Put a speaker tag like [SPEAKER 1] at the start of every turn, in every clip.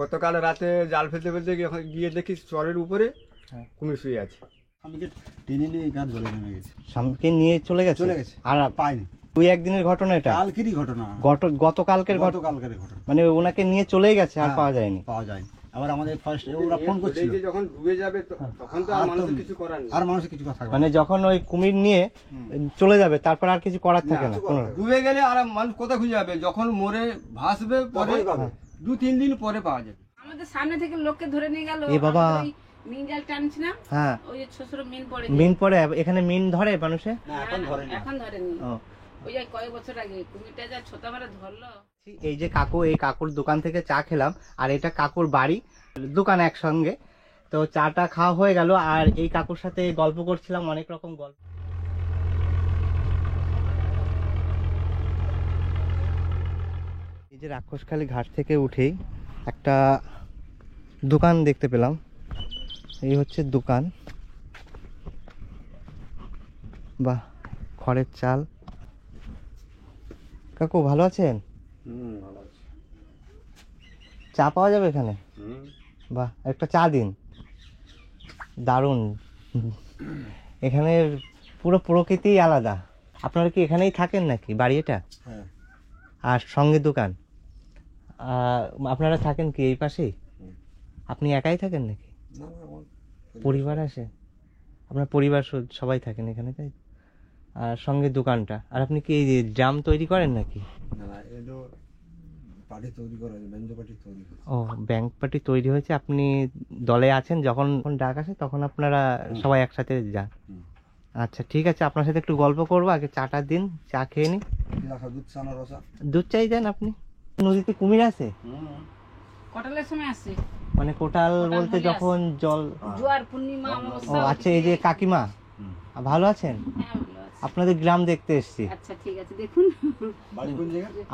[SPEAKER 1] গতকাল রাতে জাল ফেলতে ফেলতে গিয়ে দেখি চরের উপরে কুমির শুয়ে আছে।
[SPEAKER 2] স্বামীকে টেনে নিয়ে গাছ ধরে নেমে গেছে।
[SPEAKER 3] স্বামীকে নিয়ে চলে গেছে
[SPEAKER 2] আর পাইনি।
[SPEAKER 3] দুই একদিনের ঘটনা এটা?
[SPEAKER 2] কালকেরই ঘটনা।
[SPEAKER 3] গতকালকের ঘটনা। মানে ওনাকে নিয়ে চলে গেছে আর পাওয়া যায়নি?
[SPEAKER 2] পাওয়া যায়নি। আবার আমাদের ফার্স্ট ওরা ফোন করছিল
[SPEAKER 1] যখন ডুবে যাবে তখন তো আর মানুষের কিছু করার নেই।
[SPEAKER 2] আর মানুষের কিছু কথা
[SPEAKER 3] মানে যখন ওই কুমির নিয়ে চলে যাবে তারপর আর কিছু করার থাকে না?
[SPEAKER 1] ডুবে গেলে আর মানুষ কোথায় খুঁজে যাবে? যখন মরে ভাসবে পরে 2-3 দিন পরে পাওয়া যাবে।
[SPEAKER 4] আমাদের সামনে থেকে লোককে ধরে নিয়ে গেল।
[SPEAKER 3] এ বাবা,
[SPEAKER 4] মিন জাল টানছিলাম।
[SPEAKER 3] হ্যাঁ,
[SPEAKER 4] ওই যে ছোট ছোট মিন পড়ে।
[SPEAKER 3] মিন পড়ে এখানে মিন ধরে মানুষে?
[SPEAKER 2] না এখন ধরেনি।
[SPEAKER 4] এখন ধরেনি। ওই যে কয়েক বছর আগে কুমিরটা যা ছোট মারা ধরলো।
[SPEAKER 3] এই যে কাকু, এই কাকুর দোকান থেকে চা খেলাম আর এটা কাকুর বাড়ি দোকান একসঙ্গে। তো চাটা খাওয়া হয়ে গেল আর এই কাকুর সাথে গল্প করছিলাম, অনেক রকম গল্প। এই যে রাক্ষসখালী ঘাট থেকে উঠেই একটা দোকান দেখতে পেলাম। এই হচ্ছে দোকান। বাহ, খড়ের চাল। কাকু ভালো আছেন?
[SPEAKER 1] ভালো আছে।
[SPEAKER 3] চা পাওয়া যাবে এখানে? বাহ, একটা চা দিন। দারুণ। এখানের পুরো প্রকৃতি আলাদা। আপনারা কি এখানেই থাকেন নাকি বাড়ি এটা?
[SPEAKER 2] হ্যাঁ।
[SPEAKER 3] আর সঙ্গে দোকান? আপনারা থাকেন কি এই পাশেই? আপনি একাই থাকেন নাকি পরিবার আসে? আপনার পরিবার সবাই থাকেন এখানে, তাই? আর সঙ্গে দোকানটা। আর আপনি কি এই ড্রাম তৈরি করেন নাকি? ও, ব্যাংক পার্টি তৈরি হয়েছে, আপনি দলে আছেন। যখন ডাক আসে তখন আপনারা সবাই একসাথে যান। আচ্ছা ঠিক আছে, আপনার সাথে একটু গল্প করবো। আগে চাটা দিন, চা খেয়ে নি। দুধ চাই দেন আপনি। নদীতে কুমির আছে?
[SPEAKER 4] কোটালের সময় আসে।
[SPEAKER 3] মানে কোটাল বলতে যখন জল
[SPEAKER 4] জোয়ার পূর্ণিমা অমাবস্যা।
[SPEAKER 3] ও আচ্ছা, এই যে কাকিমা ভালো আছেন? আপনাদের গ্রাম দেখতে এসেছি।
[SPEAKER 4] আচ্ছা ঠিক আছে, দেখুন।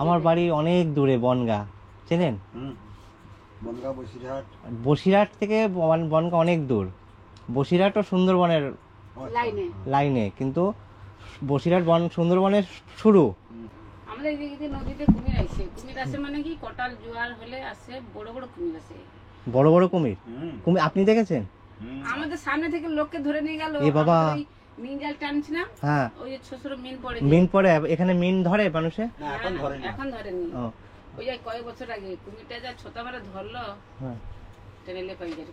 [SPEAKER 3] আমার বাড়ি অনেক দূরে, বনগা চেনেন? বসিরহাট থেকে বনগা অনেক দূর। বসিরহাট ও সুন্দরবনের লাইনে, কিন্তু বসিরহাট সুন্দরবনের শুরু।
[SPEAKER 4] আমাদের এদিকে নদীতে কুমির আসে। কুমির আসে মানে কি, কোটাল জোয়ার হলে আসে, বড় বড় কুমির আসে।
[SPEAKER 3] বড় বড় কুমির? কুমির আপনি দেখেছেন?
[SPEAKER 4] আমাদের সামনে থেকে লোককে ধরে নিয়ে গেল।
[SPEAKER 3] এ বাবা,
[SPEAKER 4] মিন জাল টানছিলাম।
[SPEAKER 3] হ্যাঁ,
[SPEAKER 4] ওই যে ছোট ছোট মিন পড়ে।
[SPEAKER 3] মিন পড়ে এখানে মিন ধরে মানুষে?
[SPEAKER 2] না এখন ধরেনি।
[SPEAKER 4] এখন ধরেনি। ওই যে কয়েক বছর আগে কুমিরটা যা ছোট মারা ধরলো। হ্যাঁ, টেনেলে কই গেল।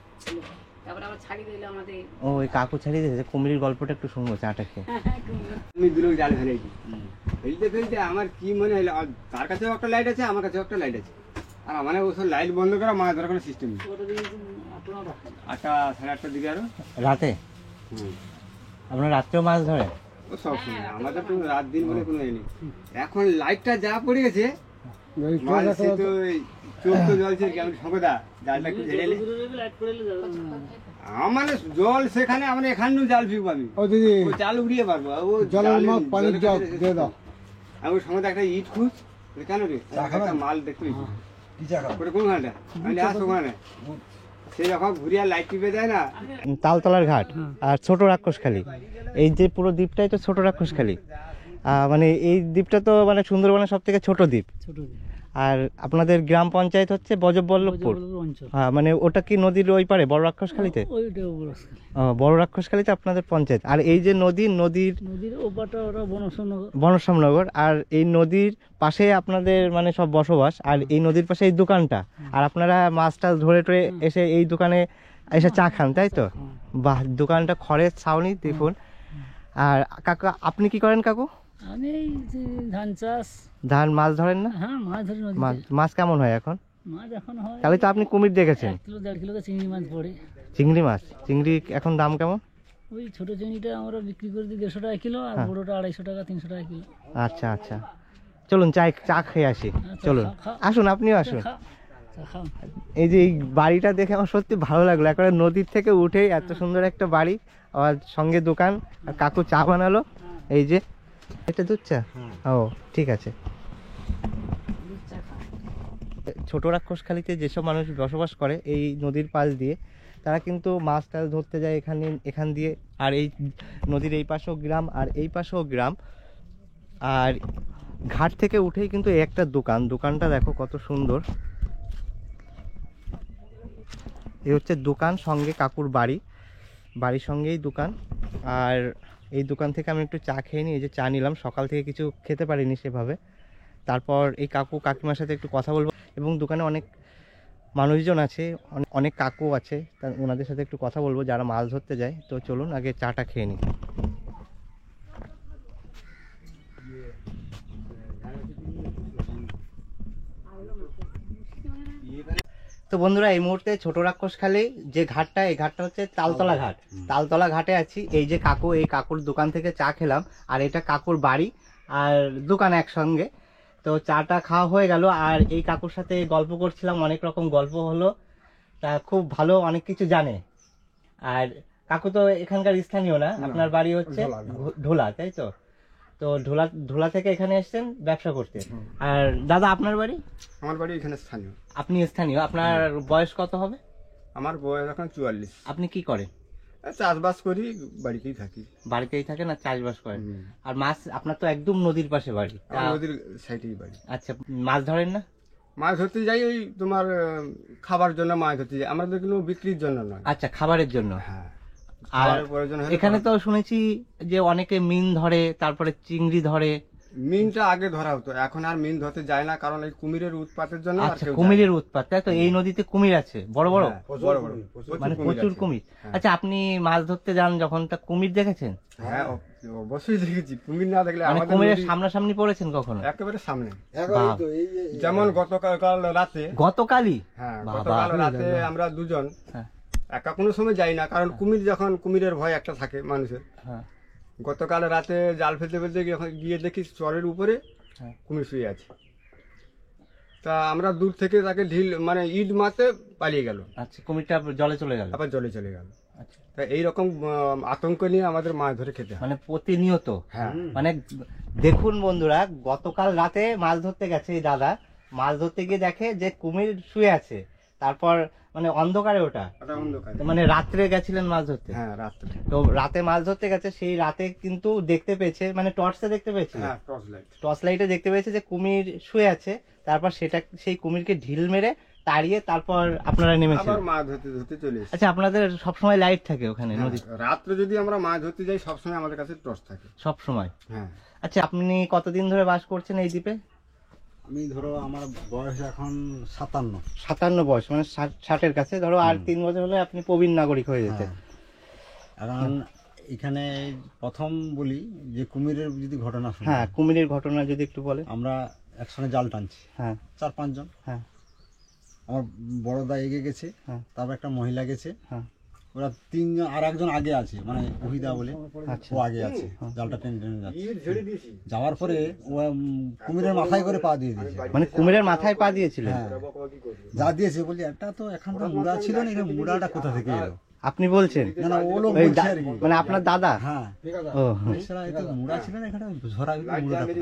[SPEAKER 4] তারপর আবার ছাড়ি দিল আমাদের।
[SPEAKER 3] ও, ওই কাকু ছাড়ি দিয়েছে। কুমিরের গল্পটা একটু শুনবো চাটা খেয়ে।
[SPEAKER 1] আমি দুটো জাল ফেলেছি। ফেলতে ফেলতে আমার কি মনে হলো, তার কাছেও একটা লাইট আছে, আমার কাছেও একটা লাইট আছে। আর মানে ওসব লাইট বন্ধ করা মাছ ধরার কোনো সিস্টেম নেই। 8টা 8:30টার দিকে আরো
[SPEAKER 3] রাতে? আপনার রাত্রেও মাছ ধরে?
[SPEAKER 1] ও সব সময়, আমাদের তো রাত দিন বলে কোনো নেই। এখন লাইটটা যা পড়ে গেছে, চোখ তো জ্বলছে কেমন শঙ্কদা, জালটা একটু ঝেড়ে আমার জল সেখানে, আমরা এখানেও জাল ফিরবো। আমি জাল উড়িয়ে পারবো। আমি সঙ্গে একটা ইট খুঁজ, কেন রে একটা মাল দেখতে কোনখানটা আমি আসো ওখানে, সেই রকম ঘুরিয়া লাইট টিপে দেয় না।
[SPEAKER 3] তালতলার ঘাট আর ছোট রাক্ষসখালী, এই যে পুরো দ্বীপটাই তো ছোট রাক্ষসখালী। মানে এই দ্বীপটা তো মানে সুন্দরবনের সব থেকে ছোট দ্বীপ। আর আপনাদের গ্রাম পঞ্চায়েত হচ্ছে বজবল্লভপুর। হ্যাঁ, মানে ওটা কি নদীর ওই পারে বড় রাক্ষসখালীতে? বড় রাক্ষসখালীতে আপনাদের পঞ্চায়েত। আর এই যে নদীর বনশ্যামনগর, আর এই নদীর পাশে আপনাদের মানে সব বসবাস। আর এই নদীর পাশে এই দোকানটা, আর আপনারা মাছটা ধরে টরে এসে এই দোকানে এসে চা খান, তাই তো? বাহ, দোকানটা খড়ের ছাউনি দেখুন। আর কাকু আপনি কি করেন কাকু?
[SPEAKER 5] আমি ধান চাষ।
[SPEAKER 3] ধান, মাছ ধরেন না?
[SPEAKER 5] হ্যাঁ, মাছ ধরি।
[SPEAKER 3] মাছ কেমন হয় এখন?
[SPEAKER 5] মাছ এখন হয়,
[SPEAKER 3] তাহলে তো আপনি কুমির দেখেছেন।
[SPEAKER 5] 1 কিলো 1.5 কিলো চিংড়ি মাছ পড়ে।
[SPEAKER 3] চিংড়ি মাছ? চিংড়ি এখন দাম কেমন?
[SPEAKER 5] ওই ছোট চিংড়িটা আমরা বিক্রি করে দিই 150 টাকা কিলো, আর বড়টা 250 টাকা 300 টাকা কিলো।
[SPEAKER 3] আচ্ছা আচ্ছা, চলুন চা খেয়ে আসি। চলুন, আসুন, আপনিও আসুন। এই যে এই বাড়িটা দেখে আমার সত্যি ভালো লাগলো। একেবারে নদীর থেকে উঠে এত সুন্দর একটা বাড়ি, আর সঙ্গে দোকান, আর কাকু চা বানালো। এই যে এটা দুধ চা? ও ঠিক আছে। ছোট রাক্ষসখালীতে যেসব মানুষ বসবাস করে এই নদীর পাশ দিয়ে, তারা কিন্তু মাছ টাছ ধরতে যায় এখান দিয়ে। আর এই নদীর এই পাশেও গ্রাম আর এই পাশেও গ্রাম। আর ঘাট থেকে উঠেই কিন্তু একটা দোকানটা দেখো কত সুন্দর। এই হচ্ছে দোকান, সঙ্গে কাকুর বাড়ি, বাড়ির সঙ্গেই দোকান। আর এই দোকান থেকে আমি একটু চা খেয়ে নিই। এই যে চা নিলাম, সকাল থেকে কিছু খেতে পারিনি সেভাবে। তারপর এই কাকু কাকিমার সাথে একটু কথা বলবো, এবং দোকানে অনেক মানুষজন আছে, অনেক কাকু আছে, ওনাদের সাথে একটু কথা বলবো যারা মাছ ধরতে যায়। তো চলুন আগে চাটা খেয়ে নিই। তো বন্ধুরা, এই মুহূর্তে ছোট রাক্ষসখালী যে ঘাটটা, এই ঘাটটা হচ্ছে তালতলা ঘাট। তালতলা ঘাটে আছি। এই যে কাকু, এই কাকুর দোকান থেকে চা খেলাম, আর এটা কাকুর বাড়ি আর দোকান একসঙ্গে। তো চাটা খাওয়া হয়ে গেল, আর এই কাকুর সাথে গল্প করছিলাম, অনেক রকম গল্প হলো। তা খুব ভালো, অনেক কিছু জানে। আর কাকু তো এখানকার স্থানীয় না, আপনার বাড়ি হচ্ছে ঢোলা, তাই তো? তো ঢোলা থেকে এখানে এসেছেন ব্যবসা করতে। আর দাদা, আপনার বাড়ি?
[SPEAKER 1] আমার বাড়ি এখানে স্থানীয়।
[SPEAKER 3] আপনি স্থানীয়। আপনার বয়স কত হবে?
[SPEAKER 1] আমার বয়স এখন 44।
[SPEAKER 3] আপনি কি করেন?
[SPEAKER 1] চাষবাস করি, বাড়িতেই থাকি।
[SPEAKER 3] বাড়িতেই থাকেন আর চাষবাস করেন। আর মাছ, আপনার তো একদম নদীর পাশে বাড়ি।
[SPEAKER 1] নদীর সাইডেই বাড়ি।
[SPEAKER 3] আচ্ছা, মাছ ধরেন না?
[SPEAKER 1] মাছ ধরতে যাই ওই তোমার খাবার জন্য মাছ ধরতে যাই, আমাদের কোনো বিক্রির জন্য নয়।
[SPEAKER 3] আচ্ছা, খাবারের জন্য।
[SPEAKER 1] হ্যাঁ।
[SPEAKER 3] আর
[SPEAKER 1] প্রয়োজন
[SPEAKER 3] এখানে তো শুনেছি যে অনেকে মিন ধরে, তারপরে চিংড়ি ধরে।
[SPEAKER 1] মিনটা আগে ধরা হতো, এখন আর মিন ধরতে যায় না, কারণ এই কুমিরের উৎপাতের জন্য।
[SPEAKER 3] আচ্ছা, কুমিরের উৎপাত, তাই তো? এই নদীতে কুমির আছে বড় বড়,
[SPEAKER 1] বড় বড়,
[SPEAKER 3] মানে প্রচুর কুমির। আচ্ছা, আপনি মাছ ধরতে যান যখন, তা কুমির দেখেছেন?
[SPEAKER 1] হ্যাঁ, অবশ্যই দেখেছি। কুমির না দেখলে
[SPEAKER 3] মানে কুমিরের সামনাসামনি পড়েছেন কখনো?
[SPEAKER 1] একেবারে সামনে।
[SPEAKER 3] বাহ।
[SPEAKER 1] যেমন গতকাল রাতে।
[SPEAKER 3] গতকালই?
[SPEAKER 1] হ্যাঁ,
[SPEAKER 3] বাবা।
[SPEAKER 1] গতকাল রাতে আমরা দুজন
[SPEAKER 3] হ্যাঁ।
[SPEAKER 1] একা কোনো সময় যাই না, কারণ কুমির যখন, কুমিরের ভয় একটা থাকে মানুষের।
[SPEAKER 3] হ্যাঁ।
[SPEAKER 1] গতকাল রাতে জাল ফেলতে ফেলতে গিয়ে দেখি চরের উপরে কুমির শুয়ে আছে। তা আমরা দূর থেকে তাকে ঢিল, মানে ইট মারতে পালিয়ে গেল।
[SPEAKER 3] আচ্ছা, কুমিরটা জলে চলে গেল?
[SPEAKER 1] আবার জলে চলে গেল।
[SPEAKER 3] আচ্ছা।
[SPEAKER 1] তা এইরকম আতঙ্ক নিয়ে আমাদের মাছ ধরে খেতে হয়।
[SPEAKER 3] মানে প্রতিনিয়ত?
[SPEAKER 1] হ্যাঁ।
[SPEAKER 3] মানে দেখুন বন্ধুরা, গতকাল রাতে মাছ ধরতে গেছে এই দাদা, মাছ ধরতে গিয়ে দেখে যে কুমির শুয়ে আছে। তারপর মানে অন্ধকারে, ওটা মানে রাত্রে গেছিলেন মাছ ধরতে?
[SPEAKER 1] হ্যাঁ, রাত্রে।
[SPEAKER 3] তো রাতে মাছ ধরতে গেছে, সেই রাতে কিন্তু দেখতে পেয়েছে, মানে টর্চে দেখতে পেয়েছে,
[SPEAKER 1] হ্যাঁ,
[SPEAKER 3] টর্চ লাইটে দেখতে পেয়েছে যে কুমির শুয়ে আছে। তারপর সেই কুমিরকে ঢিল মেরে তাড়িয়ে তারপর আপনারা নেমেছেন?
[SPEAKER 1] আবার মাছ ধরতে ধরতে চলে এসেছি।
[SPEAKER 3] আচ্ছা, আপনাদের সবসময় লাইট থাকে ওখানে নদী?
[SPEAKER 1] রাত্রে যদি আমরা মাছ ধরতে যাই, সবসময় আমাদের কাছে টর্চ থাকে।
[SPEAKER 3] সব সময়?
[SPEAKER 1] হ্যাঁ।
[SPEAKER 3] আচ্ছা, আপনি কতদিন ধরে বাস করছেন এই দ্বীপে?
[SPEAKER 2] আমি ধরো আমার বয়স এখন 57।
[SPEAKER 3] 57 বয়স, মানে 60-এর কাছে। ধরো আর 3 বছর হলে আপনি প্রবীণ নাগরিক হয়ে যেতেন।
[SPEAKER 2] এখন এখানে প্রথম বলি যে কুমিরের যদি ঘটনা শুনি।
[SPEAKER 3] হ্যাঁ, কুমিরের ঘটনা যদি একটু বলেন।
[SPEAKER 2] আমরা একসঙ্গে জাল টানছি।
[SPEAKER 3] হ্যাঁ।
[SPEAKER 2] 4-5 জন।
[SPEAKER 3] হ্যাঁ।
[SPEAKER 2] আমার বড় দা এগিয়ে গেছে, তারপর একটা মহিলা গেছে।
[SPEAKER 3] হ্যাঁ।
[SPEAKER 2] ওরা 3 জন, আর একজন আগে আছে, মানে ওহিদা বলে।
[SPEAKER 3] আচ্ছা।
[SPEAKER 2] ও আগে আছে, জালটা টেনে টেনে যাচ্ছে। যাওয়ার পরে ও কুমিরের মাথায় করে পা দিয়ে দিয়েছে।
[SPEAKER 3] মানে কুমিরের মাথায় পা দিয়েছিলেন?
[SPEAKER 2] হ্যাঁ, যা দিয়েছে বলি, এটা তো এখন তো মুড়া ছিল না, এটা মুড়াটা কোথা থেকে এলো?
[SPEAKER 3] আপনি বলছেন?
[SPEAKER 2] না না, ও লোক
[SPEAKER 3] ওই
[SPEAKER 2] বলছে আর কি।
[SPEAKER 3] মানে আপনার দাদা?
[SPEAKER 2] হ্যাঁ।
[SPEAKER 3] ও,
[SPEAKER 2] এছাড়া এটা মুড়া ছিল না, এখানে ঝরা মুড়াটা।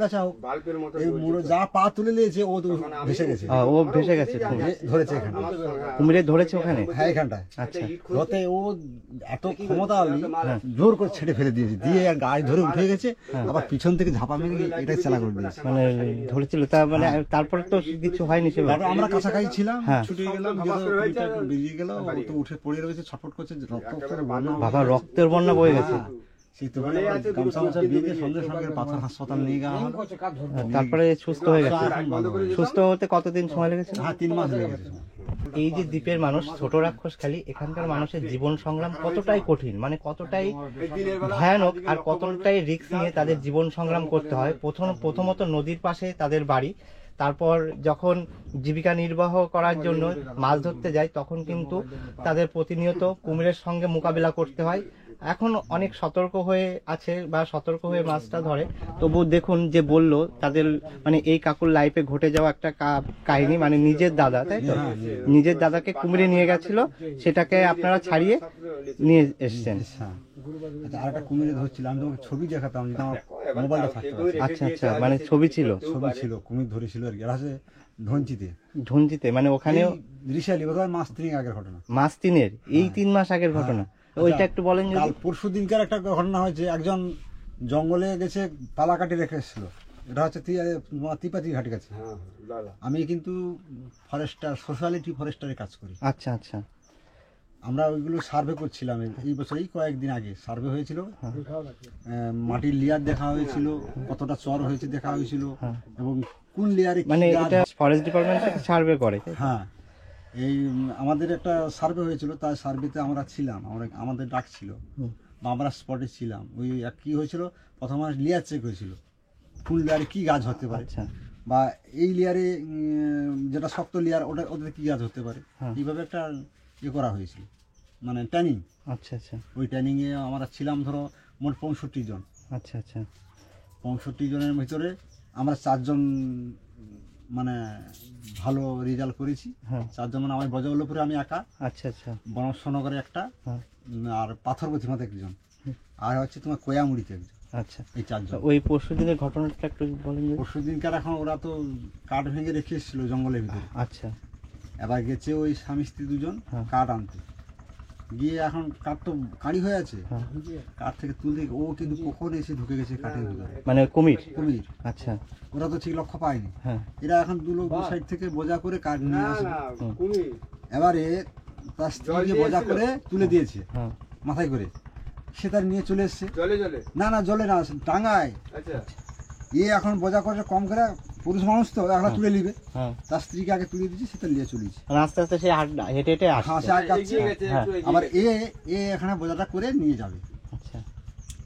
[SPEAKER 2] আচ্ছা,
[SPEAKER 1] বাল্বের মতো
[SPEAKER 2] এই মুড়ো যা পা তুলে নিয়েছে ও তো ভেসে গেছে।
[SPEAKER 3] ও ভেসে গেছে কুমির?
[SPEAKER 2] ধরেছে এখানে,
[SPEAKER 3] কুমিরে ধরেছে ওখানে?
[SPEAKER 2] হ্যাঁ, এখানটায়।
[SPEAKER 3] আচ্ছা।
[SPEAKER 2] ধরতে ও এত ক্ষমতাশালী, জোর করে ছেড়ে ফেলে দিয়েছে, দিয়ে গায়ে ধরে উঠে গেছে, আবার পিছন থেকে ঝাপা মেরে এটা চালা করে দিয়েছে।
[SPEAKER 3] মানে ধরেছিল তা, মানে তারপরে তো কিছু হয়নি সেভাবে?
[SPEAKER 2] তারপর আমরা কাছাকাছি ছিলাম,
[SPEAKER 3] হ্যাঁ।
[SPEAKER 2] ছুটে গেলাম, বেরিয়ে গেল, ও তো উঠে পড়ে রয়েছে, ছটফট করছে,
[SPEAKER 3] বাবা, রক্তের বন্যা বয়ে গেছে।
[SPEAKER 2] সেই তো গামছা মামছা দিয়ে সঙ্গে সঙ্গে পাথর হাসপাতাল নিয়ে যাওয়া হলো।
[SPEAKER 3] তারপরে সুস্থ হয়ে গেছে? সুস্থ হতে কতদিন সময় লেগেছে?
[SPEAKER 2] হ্যাঁ, 3 মাস লেগেছে।
[SPEAKER 3] এই যে দ্বীপের মানুষ, ছোট রাক্ষসখালী, এখানকার মানুষের জীবন সংগ্রাম কতটাই কঠিন, মানে কতটাই ভয়ানক, আর কতটাই রিস্ক নিয়ে তাদের জীবন সংগ্রাম করতে হয়। প্রথমত নদীর পাশে তাদের বাড়ি, তারপর যখন জীবিকা নির্বাহ করার জন্য মাছ ধরতে যায়, তখন কিন্তু তাদের প্রতিনিয়ত কুমিরের সঙ্গে মোকাবিলা করতে হয়। এখন অনেক সতর্ক হয়ে আছে বা সতর্ক হয়ে মাছটা ধরে। তবু দেখুন যে বললো তাদের, মানে এই কাকুর লাইফে ঘটে যাওয়া একটা কাহিনী, মানে নিজের দাদা, তাই তো? নিজের দাদাকে কুমিরে নিয়ে গেছিল, সেটাকে আপনারা ছাড়িয়ে নিয়ে এসছেন।
[SPEAKER 2] আচ্ছা, আর একটা কুমিরে ধরছিল, আমি তোমাকে ছবি দেখাতাম যদি আমার মোবাইলটা থাকতো।
[SPEAKER 3] আচ্ছা আচ্ছা, মানে ছবি ছিল?
[SPEAKER 2] ছবি ছিল, কুমির ধরেছিল আর কি। আর আছে
[SPEAKER 3] ধনচিতে, মানে ওখানেও
[SPEAKER 2] রিসালি, মাস 3 আগের ঘটনা।
[SPEAKER 3] মাস 3-এর? এই 3 মাস আগের ঘটনা? ওইটা একটু বলেন।
[SPEAKER 2] কাল পরশু দিনকার একটা ঘটনা হয়েছে, একজন জঙ্গলে গেছে, পালা কাটি রেখে এসেছিল। এটা হচ্ছে তিপাতি ঘাটি কাছে। আমি কিন্তু ফরেস্টার, সোশ্যালিটি ফরেস্টারে কাজ করি।
[SPEAKER 3] আচ্ছা আচ্ছা।
[SPEAKER 2] আমরা ওইগুলো সার্ভে করছিলাম এই বছর, এই কয়েকদিন আগে সার্ভে হয়েছিল, মাটির লেয়ার দেখা হয়েছিল, কতটা চর হয়েছে দেখা হয়েছিল, এবং কোন লেয়ারে
[SPEAKER 3] মানে এটা ফরেস্ট ডিপার্টমেন্ট থেকে সার্ভে করে?
[SPEAKER 2] হ্যাঁ, এই আমাদের একটা সার্ভে হয়েছিল, তাই সার্ভেতে আমরা ছিলাম, আমাদের ডাক ছিল বা আমরা স্পটে ছিলাম। ওই কি হয়েছিল, প্রথমে লেয়ার চেক হয়েছিল, কোন লেয়ারে কী গাছ হতে পারে, বা এই লেয়ারে যেটা শক্ত লেয়ার ওদের কী গাছ হতে পারে, এইভাবে একটা ইয়ে করা হয়েছিল, মানে ট্রেনিং।
[SPEAKER 3] আচ্ছা আচ্ছা।
[SPEAKER 2] ওই ট্রেনিংয়ে আমরা ছিলাম ধরো মোট 65 জন।
[SPEAKER 3] আচ্ছা আচ্ছা।
[SPEAKER 2] 65 জনের ভিতরে আমরা 4 জন মানে ভালো রেজাল্ট করেছি। 4 জন মানে আমার বজবল্লপুরে আমি একা,
[SPEAKER 3] আচ্ছা আচ্ছা,
[SPEAKER 2] বনস্থনগরে একটা, আর পাথর প্রতিমাতে একজন, আর হচ্ছে তোমার কোয়ামুড়িতে একজন।
[SPEAKER 3] আচ্ছা,
[SPEAKER 2] এই 4 জন।
[SPEAKER 3] ওই পরশু দিনের ঘটনাটা একটু বলেন।
[SPEAKER 2] পরশু দিনকার এখন ওরা তো কাঠ ভেঙে রেখে এসেছিল জঙ্গলের ভিতরে।
[SPEAKER 3] আচ্ছা।
[SPEAKER 2] এবার গেছে ওই স্বামী স্ত্রী দুজন কাঠ আনতে গিয়ে, এখন কাঠ তো কাঁড়ি হয়ে আছে, কাঠ থেকে তুলতে ও কিন্তু কখন এসে ঢুকে গেছে কাঠের ভিতরে,
[SPEAKER 3] মানে কুমির?
[SPEAKER 2] কুমির।
[SPEAKER 3] আচ্ছা।
[SPEAKER 2] ওরা তো ঠিক লক্ষ্য পায়নি। এরা এখন দু সাইড থেকে বোঝা করে কাঠ নিয়ে আসে, এবারে তার স্ত্রীকে বোঝা করে তুলে দিয়েছে মাথায় করে, সে তার নিয়ে চলে এসছে। না না জলে না, টাঙ্গায়। এ এখন বোঝা করে কম করে, পুরুষ মানুষ তো এখন তুলে নিবে, তার স্ত্রীকে আগে তুলে দিচ্ছে, সেটা নিয়ে চলেছে।
[SPEAKER 3] আস্তে আস্তে সে হেঁটে হেঁটে আসছে,
[SPEAKER 2] আবার এ এখানে বোঝাটা করে নিয়ে যাবে।
[SPEAKER 3] আচ্ছা।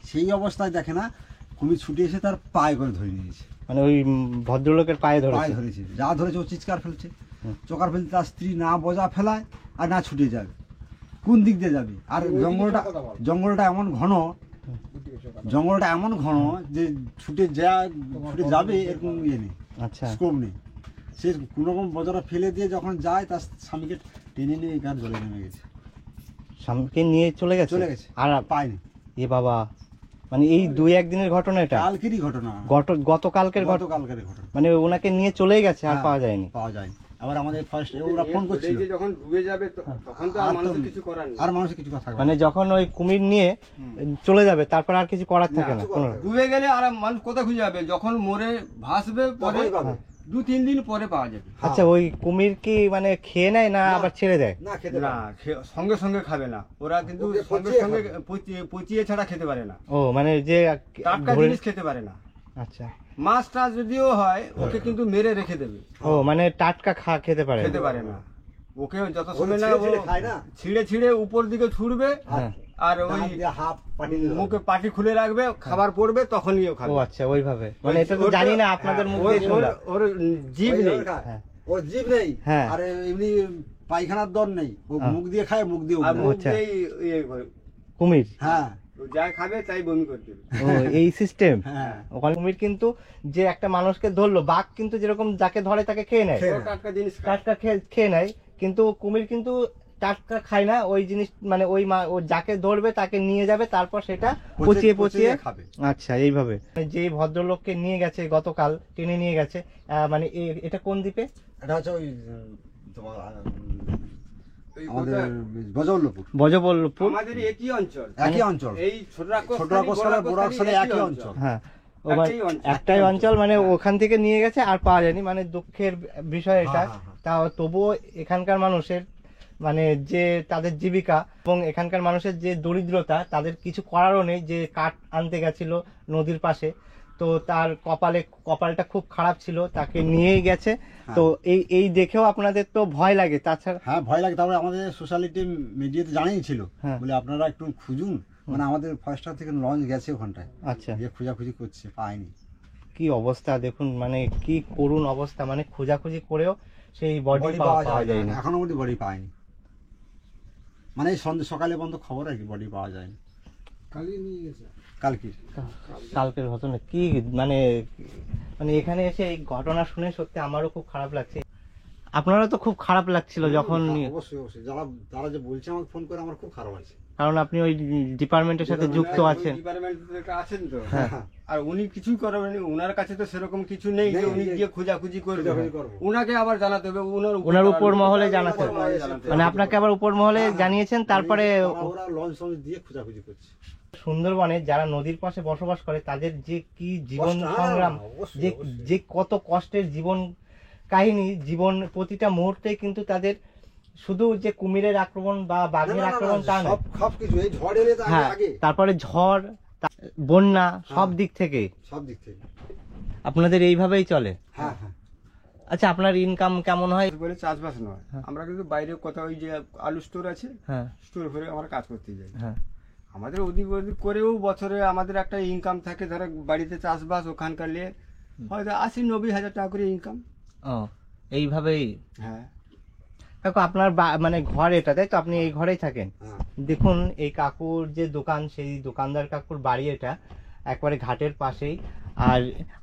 [SPEAKER 2] সেই অবস্থায় দেখে না কুমির ছুটে এসে তার পায়ে করে ধরে নিয়েছে,
[SPEAKER 3] মানে ওই ভদ্রলোকের পায়ে
[SPEAKER 2] ধরেছে, যা ধরেছে ও চিৎকার ফেলছে, চোকার ফেলতে তার স্ত্রী না বোঝা ফেলায় আর না ছুটে যাবে, কোন দিক দিয়ে যাবে। আর জঙ্গলটা এমন ঘন যে ছুটে যাবে এরকম ইয়ে নেই, স্কোপ নেই। সে কোনো রকম বোঝাটা ফেলে দিয়ে যখন যায়, তার স্বামীকে টেনে নিয়ে গাছ জলে নেমে গেছে,
[SPEAKER 3] স্বামীকে নিয়ে চলে গেছে আর পায়নি। এ বাবা, মানে এই 2-1 দিনের ঘটনা? এটা
[SPEAKER 2] কালকেরই ঘটনা,
[SPEAKER 3] গতকালকের ঘটনা। মানে ওনাকে নিয়ে চলেই গেছে আর পাওয়া যায়নি।
[SPEAKER 2] আবার আমাদের ফার্স্ট ওরা ফোন করছিল,
[SPEAKER 1] যখন ডুবে যাবে তখন তো আর মানুষের কিছু করার নেই,
[SPEAKER 2] আর মানুষের কিছু কথা
[SPEAKER 3] মানে যখন ওই কুমির নিয়ে চলে যাবে তারপর আর কিছু করার থাকে না।
[SPEAKER 1] ডুবে গেলে আর মানুষ কোথায় খুঁজে যাবে, যখন মরে ভাসবে পরে 2-3 দিন পরে পাওয়া যাবে।
[SPEAKER 3] আচ্ছা, ওই কুমির কি মানে খেয়ে নেয় না আবার ছেড়ে দেয়?
[SPEAKER 1] না, সঙ্গে সঙ্গে খাবে না ওরা, কিন্তু সঙ্গে সঙ্গে পচিয়ে ছাড়া খেতে পারে না।
[SPEAKER 3] ও, মানে যে
[SPEAKER 1] টাটকা জিনিস খেতে পারে না।
[SPEAKER 3] আচ্ছা।
[SPEAKER 1] মাছটা যদিও হয় ওকে কিন্তু মেরে রেখে দেবে।
[SPEAKER 3] ও, মানে টাটকা খেতে পারে
[SPEAKER 1] না, ওকে যত সময় না ছিঁড়ে ছিঁড়ে উপর দিকে ছুড়বে, আর ওই মুখে পাটি খুলে রাখবে, খাবার পড়বে তখনই ও খাবে।
[SPEAKER 3] ও আচ্ছা, ওইভাবে। মানে এটা তো জানি না, আপনাদের মুখে শুনলাম।
[SPEAKER 1] ওর জিভ নেই,
[SPEAKER 2] ওর জিভ নেই, আর এমনি পায়খানার দর নেই, ও মুখ দিয়ে খায়, মুখ দিয়ে
[SPEAKER 3] কুমির।
[SPEAKER 2] হ্যাঁ,
[SPEAKER 1] যা খাবে তাই বমি করতে।
[SPEAKER 3] ও, এই সিস্টেম। ওখানে কুমির কিন্তু যে একটা মানুষকে ধরলো, বাঘ কিন্তু যেরকম যাকে ধরে তাকে খেয়ে নেয়, টাটকা খেয়ে নেয়, কিন্তু কুমির কিন্তু টাটকা খায় না ওই জিনিস, মানে ওই যাকে ধরবে তাকে নিয়ে যাবে, তারপর সেটা পচিয়ে খাবে। আচ্ছা, এইভাবে। যে ভদ্রলোককে নিয়ে গেছে গতকাল, টেনে নিয়ে গেছে, মানে এটা কোন দ্বীপে?
[SPEAKER 2] এটা হচ্ছে ওই আমাদের বজবল্লপুর,
[SPEAKER 1] আমাদের একই অঞ্চল, এই ছোট
[SPEAKER 2] একই অঞ্চল।
[SPEAKER 3] হ্যাঁ, একটাই অঞ্চল, মানে ওখান থেকে নিয়ে গেছে আর পাওয়া যায়নি। মানে দুঃখের বিষয় এটা। তা তবুও এখানকার মানুষের মানে যে তাদের জীবিকা এবং এখানকার মানুষের যে দরিদ্রতা, তাদের কিছু করারও নেই। যে কাঠ আনতে গেছিল নদীর পাশে, তো তার কপালটা খুব খারাপ ছিল, তাকে নিয়েই গেছে। তো এই দেখেও আপনাদের তো ভয় লাগে। তাছাড়া
[SPEAKER 2] হ্যাঁ, ভয় লাগে। তারপরে আমাদের সোশ্যালিটি মিডিয়াতে জানিয়েছিল, বলে আপনারা একটু খুঁজুন, মানে আমাদের ফরেস্টার থেকে লঞ্চ গেছে ওখানটায়।
[SPEAKER 3] আচ্ছা,
[SPEAKER 2] গিয়ে খোঁজাখুঁজি করছে, পায়নি।
[SPEAKER 3] কি অবস্থা দেখুন, মানে কি করুণ অবস্থা। মানে খোঁজাখুঁজি করেও সেই বডি পাওয়া যায়নি,
[SPEAKER 2] এখনো অবধি বডি পায়নি। মানে এই সকালে বন্ধ খবর আর কি, বডি পাওয়া যায়নি।
[SPEAKER 3] কালকের ঘটনা কি, মানে এখানে এসে এই ঘটনা শুনে সত্যি আমারও খুব খারাপ লাগছে। আপনারও তো খুব খারাপ লাগছিল যখন?
[SPEAKER 2] অবশ্যই, যারা যে বলছে আমাকে ফোন করে, আমার খুব খারাপ লাগছে,
[SPEAKER 3] কারণ আপনি ওই ডিপার্টমেন্টের সাথে যুক্ত আছেন।
[SPEAKER 1] তো আর উনি কিছুই করবেন, উনার কাছে তো সেরকম কিছু নেই যে উনি গিয়ে খোঁজাখুঁজি করবে। উনাকে আবার জানাতে হবে,
[SPEAKER 3] উনার উপর মহলে জানাতে হবে। মানে আপনাকে আবার উপর মহলে জানিয়েছেন, তারপরে
[SPEAKER 2] ওরা লঞ্চ দিয়ে খোঁজাখুঁজি করছে।
[SPEAKER 3] সুন্দরবনে যারা নদীর পাশে বসবাস করে, তাদের যে কি জীবন সংগ্রাম, যে কত কষ্টের জীবন কাহিনী, জীবন প্রতিটা মুহূর্তে কিন্তু তাদের শুধু যে কুমিরের আক্রমণ বা বাঘের আক্রমণ তা না,
[SPEAKER 2] সব কিছু এই ঝড় এলে তো
[SPEAKER 3] হ্যাঁ,
[SPEAKER 2] আগে
[SPEAKER 3] তারপরে ঝড়, বন্যা, সব দিক থেকে
[SPEAKER 2] সব দিক থেকে।
[SPEAKER 3] আপনাদের এইভাবেই চলে।
[SPEAKER 2] হ্যাঁ হ্যাঁ।
[SPEAKER 3] আচ্ছা, আপনার ইনকাম কেমন হয়?
[SPEAKER 1] বলে চাষবাস নয়, আমরা কিন্তু বাইরে কোথাও ওই যে আলু স্টোর আছে,
[SPEAKER 3] হ্যাঁ
[SPEAKER 1] স্টোর করে আমরা কাজ করতে যাই।
[SPEAKER 3] হ্যাঁ
[SPEAKER 1] আমাদের ওদিক ওদিক করেও বছরে আমাদের একটা ইনকাম থাকে, ধরো বাড়িতে চাষবাস ওখানকার নিয়ে হয়তো 80-90 হাজার টাকা করে ইনকাম।
[SPEAKER 3] ও, এইভাবেই।
[SPEAKER 1] হ্যাঁ,
[SPEAKER 3] কাকু আপনার মানে ঘর এটা, তাই তো? আপনি এই ঘরেই থাকেন?
[SPEAKER 2] হ্যাঁ।
[SPEAKER 3] দেখুন এই কাকুর যে দোকান, সেই দোকানদার কাকুর বাড়ি এটা একবারে ঘাটের পাশেই। আর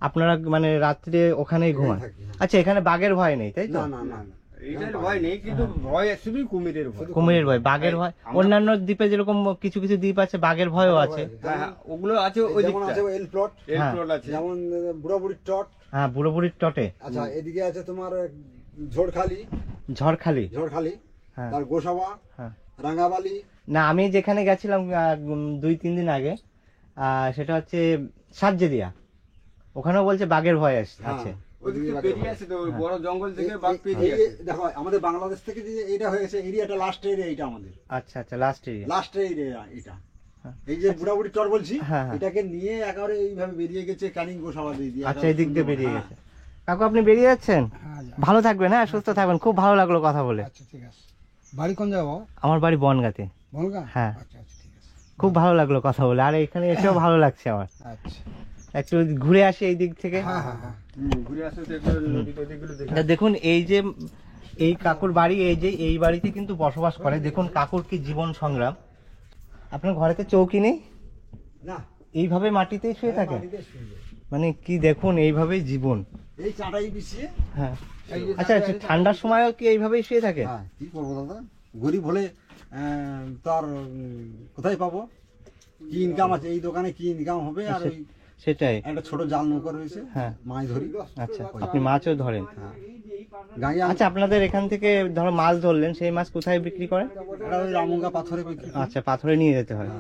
[SPEAKER 3] আপনারা মানে রাত্রে ওখানেই ঘুমান?
[SPEAKER 2] থাকি, হ্যাঁ।
[SPEAKER 3] আচ্ছা, এখানে বাঘের ভয় নেই, তাই তো?
[SPEAKER 2] না না না না।
[SPEAKER 1] এইটার ভয় নেই, কিন্তু ভয় শুধুই কুমিরের ভয়।
[SPEAKER 3] কুমিরের ভয়, বাঘের ভয়। অন্যান্য দ্বীপে যেরকম কিছু কিছু দ্বীপ আছে বাঘের ভয়ও আছে।
[SPEAKER 1] হ্যাঁ, হ্যাঁ, ওগুলো আছে ওই
[SPEAKER 2] যেমন
[SPEAKER 1] দিকটা,
[SPEAKER 2] আছে এল প্লট,
[SPEAKER 1] এল
[SPEAKER 3] হ্যাঁ।
[SPEAKER 1] প্লট আছে।
[SPEAKER 2] যেমন বুড়াবুড়ির টট।
[SPEAKER 3] হ্যাঁ, বুড়ো বুড়ির টটে,
[SPEAKER 2] আচ্ছা, এদিকে আছে তোমার ঝড়খালি,
[SPEAKER 3] ঝড়খালি।
[SPEAKER 2] ঝড়খালি,
[SPEAKER 3] হ্যাঁ
[SPEAKER 2] তার গোসাবা,
[SPEAKER 3] হ্যাঁ।
[SPEAKER 2] রাঙ্গাবালি।
[SPEAKER 3] না, আমি যেখানে গেছিলাম 2-3 দিন আগে, সেটা হচ্ছে সাতজেরিয়া, ওখানেও বলছে বাঘের ভয় আছে।
[SPEAKER 2] হ্যাঁ।
[SPEAKER 1] ওদিকে পেরিয়ে আছে তো, ওই বড় জঙ্গল থেকে বাঘ
[SPEAKER 2] এই
[SPEAKER 1] পেরিয়ে
[SPEAKER 2] যে
[SPEAKER 1] আছে।
[SPEAKER 2] দেখো আমাদের বাংলাদেশ থেকে যে এটা হয়েছে, এরিয়াটা লাস্ট এরিয়া, এটা আমাদের
[SPEAKER 3] আচ্ছা আচ্ছা, লাস্ট এরিয়া।
[SPEAKER 2] লাস্ট এরিয়া এটা।
[SPEAKER 3] হ্যাঁ।
[SPEAKER 2] এই যে বুড়াবুড়ি টর বলছি,
[SPEAKER 3] হ্যাঁ, হ্যাঁ।
[SPEAKER 2] এটাকে নিয়ে একেবারে এইভাবে বেরিয়ে গেছে ক্যানিং গোসাবা দিয়ে।
[SPEAKER 3] আচ্ছা, এই দিক দিয়ে বেরিয়ে গেছে। কাকু আপনি বেরিয়ে যাচ্ছেন? ভালো থাকবেন, হ্যাঁ, সুস্থ থাকবেন। খুব ভালো লাগলো কথা বলে।
[SPEAKER 2] আচ্ছা ঠিক আছে। বাড়ি কোন যাবো?
[SPEAKER 3] আমার বাড়ি বনগাঁতে।
[SPEAKER 2] বনগাঁ?
[SPEAKER 3] হ্যাঁ।
[SPEAKER 2] আচ্ছা আচ্ছা ঠিক আছে।
[SPEAKER 3] খুব ভালো লাগলো কথা বলে, আর এখানে এসেও ভালো লাগছে আমার।
[SPEAKER 2] আচ্ছা।
[SPEAKER 3] একটু ঘুরে আসি এই দিক থেকে।
[SPEAKER 2] হ্যাঁ হ্যাঁ হ্যাঁ।
[SPEAKER 1] ঘুরে আসো তো একটু, নদী টদীগুলো দেখে
[SPEAKER 3] তা দেখুন এই যে এই কাকুর বাড়ি, এই যে এই বাড়িতে কিন্তু বসবাস করে। দেখুন কাকুর কি জীবন সংগ্রাম। আপনার ঘরেতে চৌকি নেই,
[SPEAKER 2] না,
[SPEAKER 3] এইভাবে মাটিতেই শুয়ে থাকে?
[SPEAKER 2] বাড়িতে শুয়ে যায়।
[SPEAKER 3] মানে কি দেখুন, এইভাবেই জীবন।
[SPEAKER 2] এই চাটাই বিছিয়ে।
[SPEAKER 3] হ্যাঁ। আচ্ছা, ঠান্ডার সময়ও কি এইভাবেই শুয়ে থাকে?
[SPEAKER 2] হ্যাঁ, কি করবো দাদা, গরিব হলে তার কোথায় পাবো, কি ইনকাম আছে এই দোকানে, কি ইনকাম হবে? আর ওই
[SPEAKER 3] সেটাই।
[SPEAKER 2] একটা ছোট জাল নৌকা রয়েছে,
[SPEAKER 3] হ্যাঁ।
[SPEAKER 2] মাছ ধরি।
[SPEAKER 3] আচ্ছা, আপনি মাছও ধরেন?
[SPEAKER 2] গাঁয়ে
[SPEAKER 3] আচ্ছা, আপনাদের এখান থেকে ধরো মাছ ধরলেন, সেই মাছ কোথায় বিক্রি করেন?
[SPEAKER 2] এটা ওই রামুঙ্গা পাথরে বিক্রি করি।
[SPEAKER 3] আচ্ছা, পাথরে নিয়ে যেতে হয়।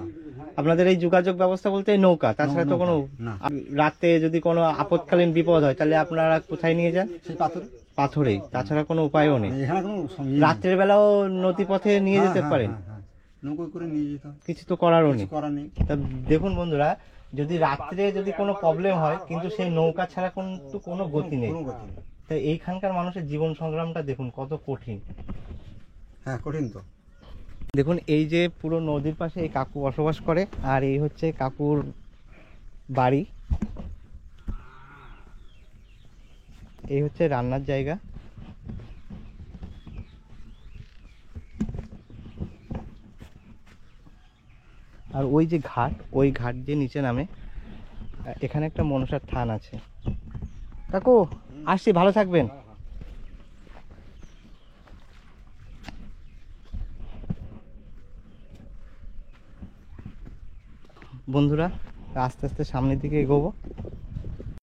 [SPEAKER 3] আপনাদের এই যোগাযোগ ব্যবস্থা বলতে এই নৌকা, তাছাড়া তো কোনো?
[SPEAKER 2] না।
[SPEAKER 3] রাতে যদি কোনো আপৎকালীন বিপদ হয় তাহলে আপনারা কোথায় নিয়ে যান?
[SPEAKER 2] সেই পাথরে।
[SPEAKER 3] পাথরেই, তাছাড়া কোনো উপায়ও নেই?
[SPEAKER 2] এখানে কোনো
[SPEAKER 3] রাত্রের বেলাও নদী পথে নিয়ে যেতে পারেন?
[SPEAKER 2] নৌকো করে নিয়ে যেতাম,
[SPEAKER 3] কিছু তো করারও নেই।
[SPEAKER 2] কিছু করার নেই।
[SPEAKER 3] তা দেখুন বন্ধুরা, যদি রাত্রে যদি কোনো প্রবলেম হয়, কিন্তু সেই নৌকা ছাড়া কিন্তু কোনো গতি নেই।
[SPEAKER 2] কোনো গতি নেই।
[SPEAKER 3] তাই এইখানকার মানুষের জীবন সংগ্রামটা দেখুন কত কঠিন।
[SPEAKER 2] হ্যাঁ, কঠিন তো।
[SPEAKER 3] দেখুন এই যে পুরো নদীর পাশে এই কাকু বসবাস করে, আর এই হচ্ছে কাকুর বাড়ি। এই হচ্ছে রান্নার জায়গা। আর ওই যে ঘাট, ওই ঘাট দিয়ে নিচে নামে, এখানে একটা মনসার থান আছে। কাকু আসছি, ভালো থাকবেন। বন্ধুরা, আস্তে আস্তে সামনের দিকে এগোবো।